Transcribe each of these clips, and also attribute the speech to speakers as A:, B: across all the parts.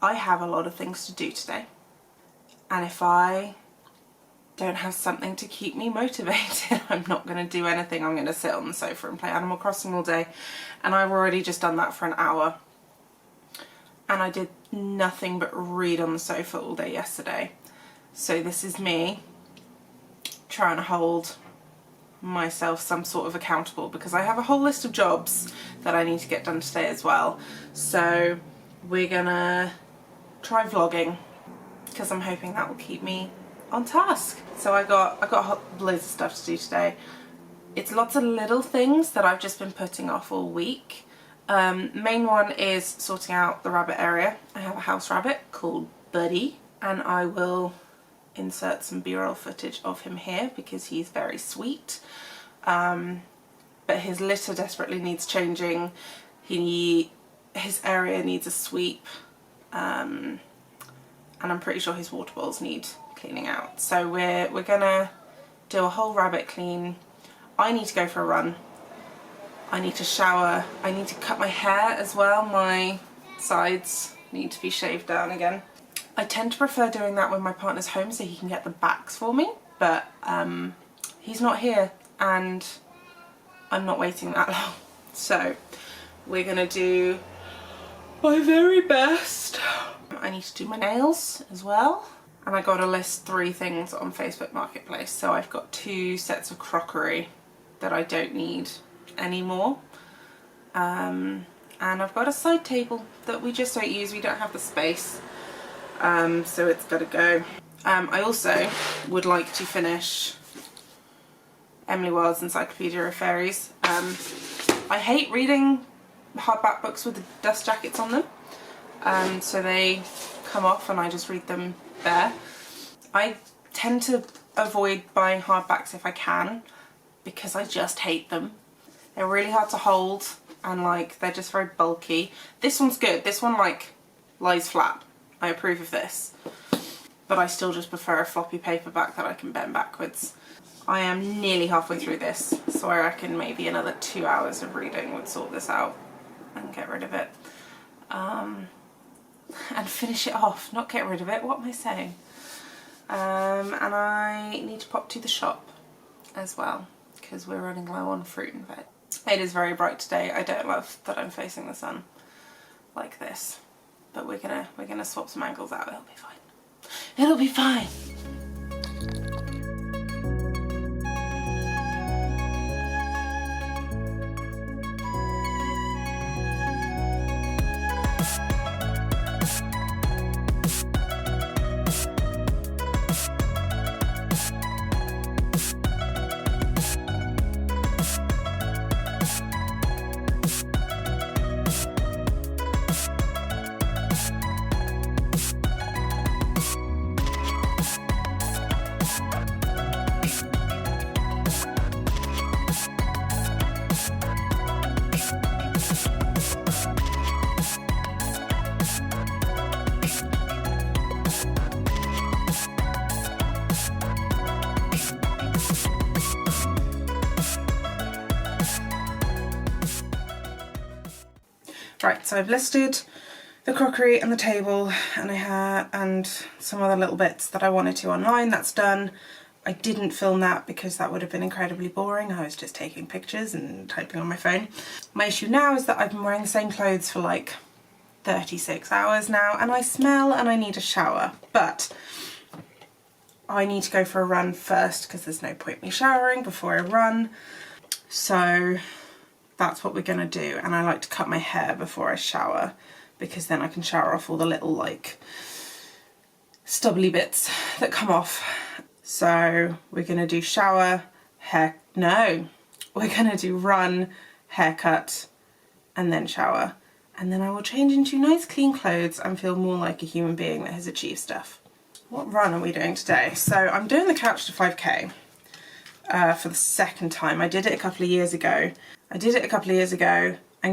A: I have a lot of things to do today, and if I don't have something to keep me motivated, I'm not going to do anything. I'm going to sit on the sofa and play Animal Crossing all day, and I've already just done that for an hour, and I did nothing but read on the sofa all day yesterday. So this is me trying to hold myself some sort of accountable, because I have a whole list of jobs that I need to get done today as well. So we're gonna try vlogging, because I'm hoping that will keep me on task. So I got loads of stuff to do today. It's lots of little things that I've just been putting off all week. Main one is sorting out the rabbit area. I have a house rabbit called Buddy, and I will insert some B-roll footage of him here because he's very sweet. But his litter desperately needs changing. His area needs a sweep, and I'm pretty sure his water bowls need cleaning out. So we're gonna do a whole rabbit clean. I need to go for a run. I need to shower. I need to cut my hair as well. My sides need to be shaved down again. I tend to prefer doing that when my partner's home so he can get the backs for me, but he's not here and I'm not waiting that long. So we're gonna do my very best. I need to do my nails as well, and I got to list 3 things on Facebook Marketplace. So I've got 2 sets of crockery that I don't need anymore, and I've got a side table that we just don't use. We don't have the space. So it's got to go. I also would like to finish Emily Wilde's Encyclopedia of Fairies. I hate reading hardback books with the dust jackets on them, so they come off and I just read them bare. I tend to avoid buying hardbacks if I can, because I just hate them. They're really hard to hold, and like they're just very bulky. This one's good. This one like lies flat. I approve of this, but I still just prefer a floppy paperback that I can bend backwards. I am nearly halfway through this, so I reckon maybe another 2 hours of reading would sort this out and get rid of it. And finish it off, not get rid of it, what am I saying? And I need to pop to the shop as well, because we're running low on fruit and veg. It is very bright today. I don't love that I'm facing the sun like this. But we're gonna swap some angles out. It'll be fine. It'll be fine. Right, so I've listed the crockery and the table and some other little bits that I wanted to online. That's done. I didn't film that because that would have been incredibly boring. I was just taking pictures and typing on my phone. My issue now is that I've been wearing the same clothes for like 36 hours now, and I smell and I need a shower. But I need to go for a run first because there's no point me showering before I run. So that's what we're gonna do, and I like to cut my hair before I shower because then I can shower off all the little like stubbly bits that come off. So we're gonna do shower, hair, no, we're gonna do run, haircut, and then shower. And then I will change into nice clean clothes and feel more like a human being that has achieved stuff. What run are we doing today? So I'm doing the Couch to 5K for the second time. I did it a couple of years ago. And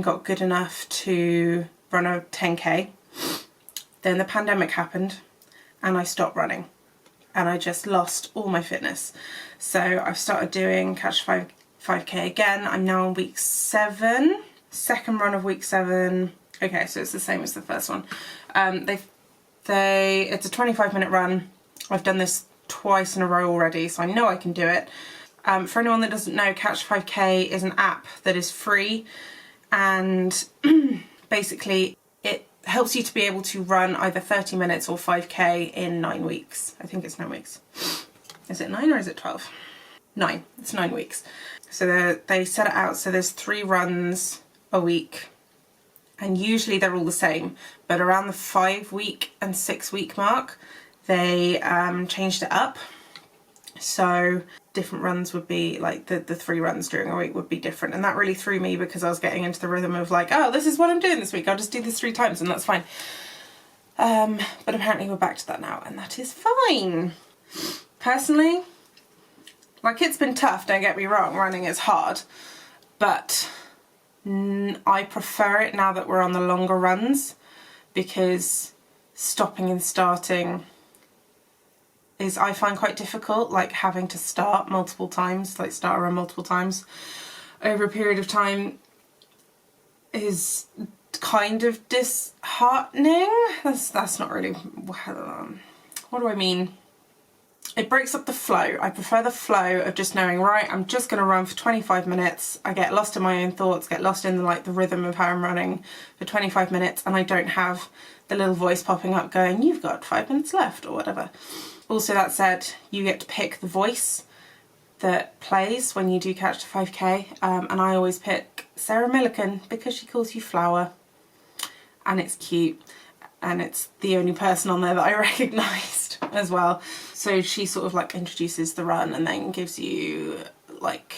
A: got good enough to run a 10K. Then the pandemic happened and I stopped running and I just lost all my fitness. So I've started doing Couch 5K again. I'm now on week 7, second run of week 7. Okay, so it's the same as the first one. They've It's a 25-minute run. I've done this twice in a row already, so I know I can do it. For anyone that doesn't know, Catch 5K is an app that is free, and basically it helps you to be able to run either 30 minutes or 5K in 9 weeks. I think it's 9 weeks. Is it 9 or is it 12? 9. It's 9 weeks. So they set it out so there's 3 runs a week, and usually they're all the same, but around the 5-week and 6-week mark they changed it up. So different runs would be like the 3 runs during a week would be different, and that really threw me because I was getting into the rhythm of like, oh, this is what I'm doing this week, I'll just do this 3 times and that's fine. But apparently we're back to that now, and that is fine. Personally, like, it's been tough, don't get me wrong, running is hard, but I prefer it now that we're on the longer runs, because stopping and starting is, I find, quite difficult, like having to start multiple times, like start a run multiple times over a period of time is kind of disheartening. That's not really, what do I mean? It breaks up the flow. I prefer the flow of just knowing, right, I'm just going to run for 25 minutes. I get lost in my own thoughts, get lost in the rhythm of how I'm running for 25 minutes, and I don't have the little voice popping up going, you've got 5 minutes left or whatever. Also, that said, you get to pick the voice that plays when you do Catch the 5K, and I always pick Sarah Millican because she calls you Flower, and it's cute, and it's the only person on there that I recognised as well. So she sort of like introduces the run and then gives you like,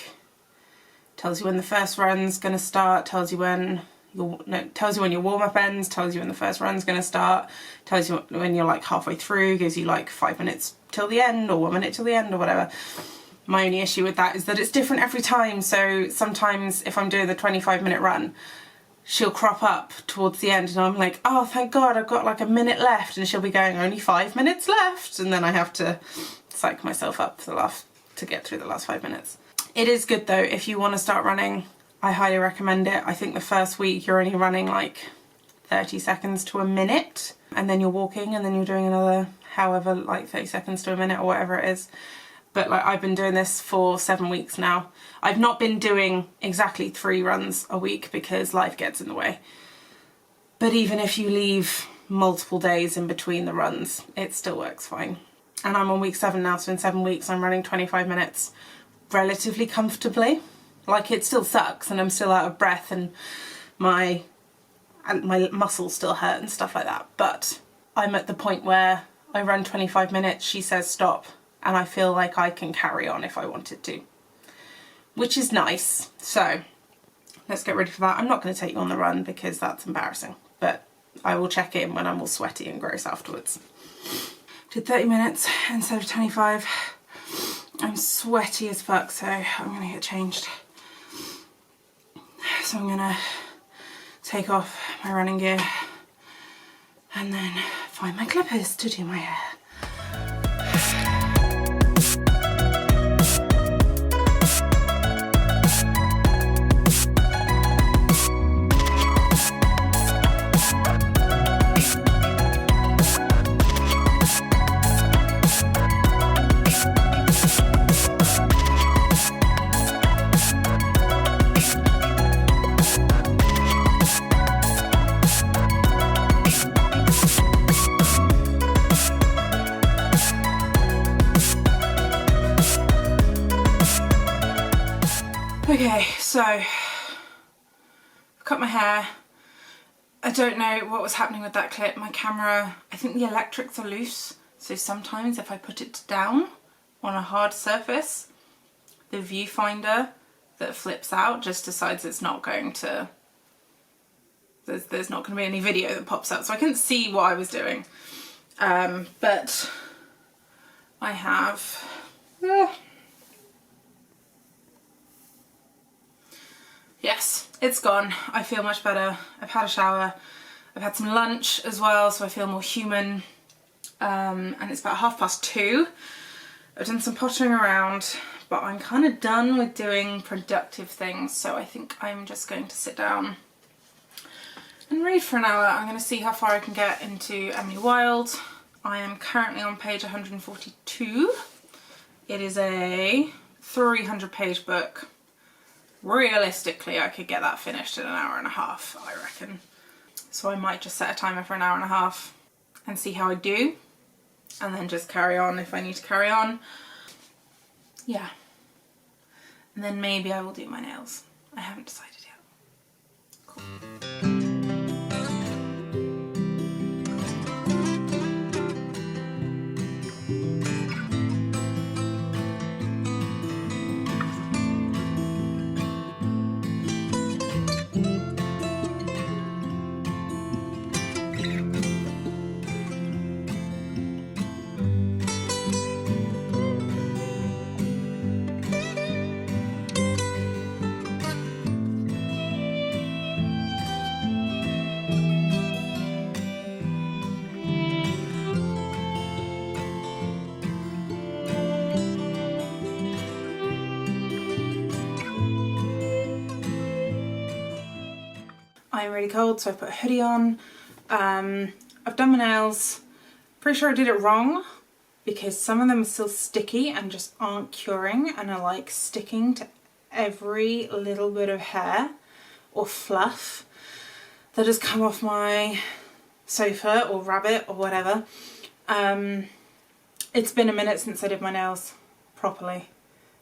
A: tells you when the first run's gonna start, tells you when your warm-up ends, tells you when the first run's gonna start, tells you when you're like halfway through, gives you like 5 minutes till the end or 1 minute till the end or whatever. My only issue with that is that it's different every time. So sometimes if I'm doing the 25-minute run, she'll crop up towards the end and I'm like, oh, thank God, I've got like a minute left, and she'll be going, only 5 minutes left, and then I have to psych myself up for to get through the last 5 minutes. It is good though, if you want to start running, I highly recommend it. I think the first week you're only running like 30 seconds to a minute, and then you're walking, and then you're doing another however, like 30 seconds to a minute or whatever it is. But like, I've been doing this for 7 weeks now. I've not been doing exactly 3 runs a week because life gets in the way. But even if you leave multiple days in between the runs, it still works fine. And I'm on week 7 now, so in 7 weeks I'm running 25 minutes relatively comfortably. Like, it still sucks and I'm still out of breath and my muscles still hurt and stuff like that. But I'm at the point where I run 25 minutes, she says stop, and I feel like I can carry on if I wanted to, which is nice. So let's get ready for that. I'm not going to take you on the run because that's embarrassing, but I will check in when I'm all sweaty and gross afterwards. Did 30 minutes instead of 25. I'm sweaty as fuck, so I'm going to get changed. So I'm going to take off my running gear and then find my clippers to do my hair. Okay, so I've cut my hair. I don't know what was happening with that clip. My camera, I think the electrics are loose, so sometimes if I put it down on a hard surface, the viewfinder that flips out just decides it's not going to, there's not going to be any video that pops up, so I couldn't see what I was doing. But I have yes, it's gone. I feel much better. I've had a shower. I've had some lunch as well, so I feel more human. And it's about 2:30. I've done some pottering around, but I'm kind of done with doing productive things, so I think I'm just going to sit down and and read for an hour. I'm going to see how far I can get into Emily Wilde. I am currently on page 142. It is a 300-page book. Realistically, I could get that finished in an hour and a half, I reckon. So I might just set a timer for an hour and a half and see how I do, and then just carry on if I need to carry on. Yeah. And then maybe I will do my nails. I haven't decided yet. Cool. I'm really cold, so I put a hoodie on. I've done my nails. Pretty sure I did it wrong because some of them are still sticky and just aren't curing and are like sticking to every little bit of hair or fluff that has come off my sofa or rabbit or whatever. It's been a minute since I did my nails properly,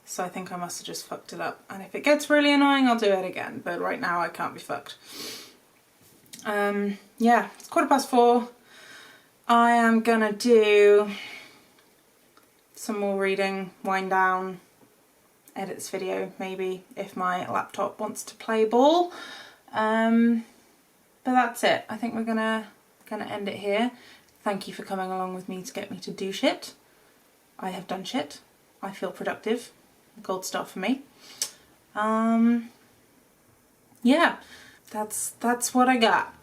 A: so I think I must have just fucked it up, and if it gets really annoying I'll do it again, but right now I can't be fucked. Yeah, it's 4:15. I am gonna do some more reading, wind down, edit this video maybe if my laptop wants to play ball. But that's it. I think we're gonna end it here. Thank you for coming along with me to get me to do shit. I have done shit. I feel productive. Gold star for me. Yeah, that's what I got.